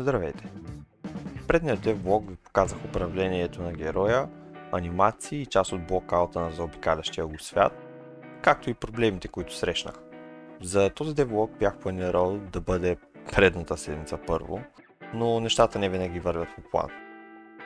Здравейте! В предния влог ви показах управлението на героя, анимации и част от блокаута на заобикалящия го свят, както и проблемите, които срещнах. За този влог бях планирал да бъде предната седмица първо, но нещата не винаги вървят по план.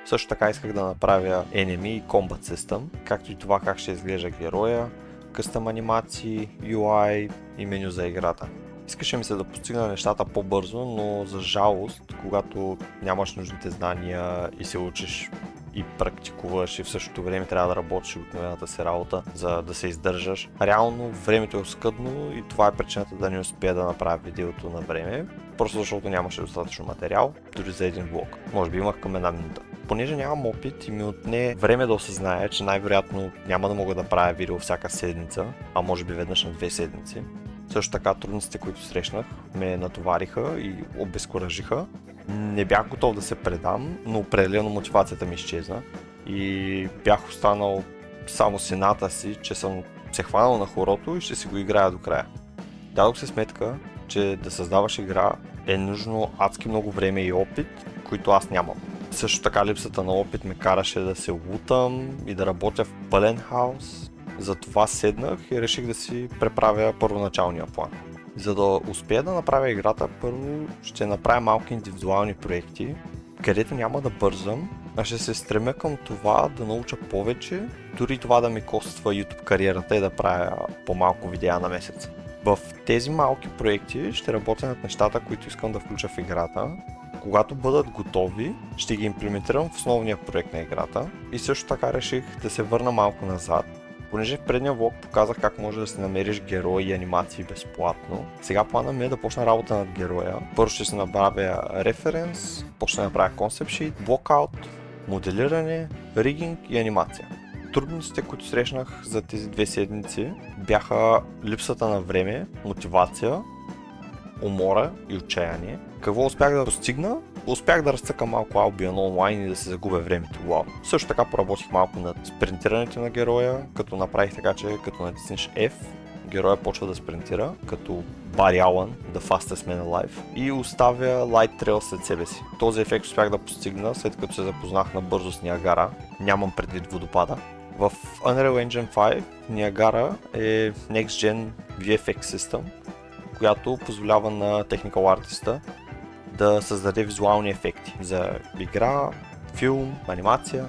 Също така исках да направя Enemy и Combat System, както и това как ще изглежда героя, къстъм анимации, UI и меню за играта. Искаше ми се да постигна нещата по-бързо, но за жалост, когато нямаш нужните знания и се учиш и практикуваш и в същото време трябва да работиш обикновената си работа, за да се издържаш. Реално времето е оскъдно и това е причината да не успея да направя видеото на време, просто защото нямаше достатъчно материал, дори за един влог. Може би имах към една минута. Понеже нямам опит и ми отне време да осъзная, че най-вероятно няма да мога да правя видео всяка седмица, а може би веднъж на 2 седмици. Също така трудностите, които срещнах, ме натовариха и обезкуражиха. Не бях готов да се предам, но определено мотивацията ми изчезна и бях останал само с едната си, че съм се хванал на хорото и ще си го играя до края. Дадох се сметка, че да създаваш игра е нужно адски много време и опит, които аз нямам. Също така липсата на опит ме караше да се лутам и да работя в пълен хаос. Затова седнах и реших да си преправя първоначалния план. За да успея да направя играта, първо ще направя малки индивидуални проекти, където няма да бързам, а ще се стремя към това да науча повече, дори това да ми коства YouTube кариерата и да правя по-малко видеа на месец. В тези малки проекти ще работя над нещата, които искам да включа в играта. Когато бъдат готови, ще ги имплементирам в основния проект на играта и също така реших да се върна малко назад. Понеже в предния влог показах как може да си намериш герои и анимации безплатно, сега плана ми е да почна работа над героя. Първо ще си направя референс, почна да направя концепт шит, блокаут, моделиране, ригинг и анимация. Трудностите, които срещнах за тези 2 седмици бяха липсата на време, мотивация, умора и отчаяние. Какво успях да постигна? Успях да разцъкам малко Albion онлайн и да се загубя времето. Вау. Също така поработих малко над спринтирането на героя, като направих така, че като натиснеш F, героя почва да спринтира, като Бари Алън, The Fastest Man Alive, и оставя Light Trail след себе си. Този ефект успях да постигна след като се запознах набързо с Ниагара, нямам предвид водопада. В Unreal Engine 5 Ниагара е Next Gen VFX System, която позволява на Technical Artist да създаде визуални ефекти за игра, филм, анимация.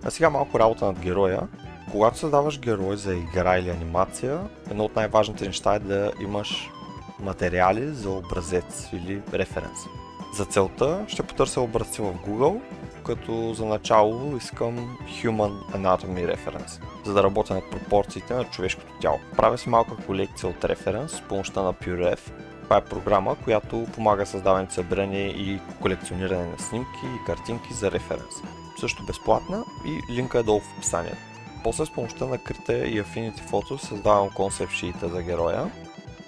А сега малко работа над героя. Когато създаваш герой за игра или анимация, едно от най-важните неща е да имаш материали за образец или референс. За целта ще потърся образци в Google, като за начало искам Human Anatomy Reference, за да работя над пропорциите на човешкото тяло. Правя си малка колекция от референс с помощта на PureRef. Това е програма, която помага създаването, събиране и колекциониране на снимки и картинки за референс. Също безплатна и линка е долу в описанието. После с помощта на Krita и Affinity Photo създавам концепт шита за героя.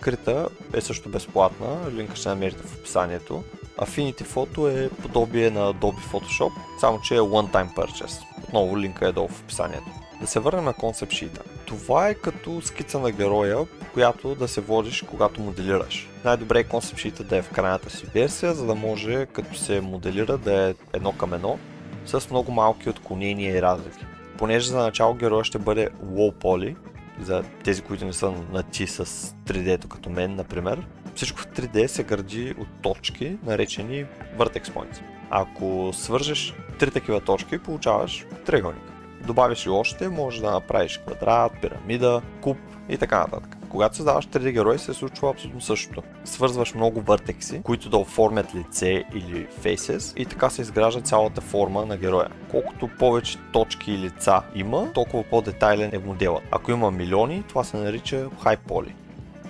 Krita е също безплатна, линка ще намерите в описанието. Affinity Photo е подобие на Adobe Photoshop, само че е one-time purchase. Отново линка е долу в описанието. Да се върнем на концепт шита. Това е като скица на героя, по която да се водиш, когато моделираш. Най-добре е концепт шита да е в крайната си версия, за да може като се моделира да е 1 към 1, с много малки отклонения и разлики. Понеже за начало героя ще бъде low poly, за тези, които не са на ти с 3D-то като мен, например, всичко в 3D се гради от точки, наречени vertex points. Ако свържеш 3 такива точки, получаваш триъгълник. Добавиш и още, можеш да направиш квадрат, пирамида, куб и така нататък. Когато създаваш 3D герой, се случва абсолютно същото. Свързваш много въртекси, които да оформят лице или faces, и така се изгражда цялата форма на героя. Колкото повече точки и лица има, толкова по-детайлен е моделът. Ако има милиони, това се нарича high poly.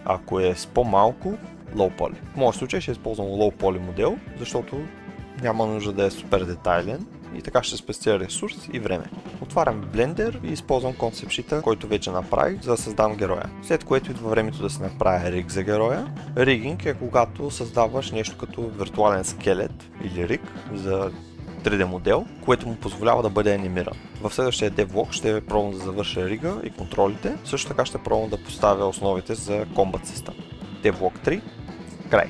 Ако е с по-малко, low poly. В моят случай ще използвам low poly модел, защото няма нужда да е супер детайлен и така ще спестя ресурс и време. Отварям Blender и използвам концепт шита, който вече направих, за да създам героя. След което идва времето да се направя риг за героя. Ригинг е когато създаваш нещо като виртуален скелет или риг за 3D модел, което му позволява да бъде анимиран. В следващия devlog ще пробвам да завърша рига и контролите, също така ще пробвам да поставя основите за Combat System. Devlog 3, край!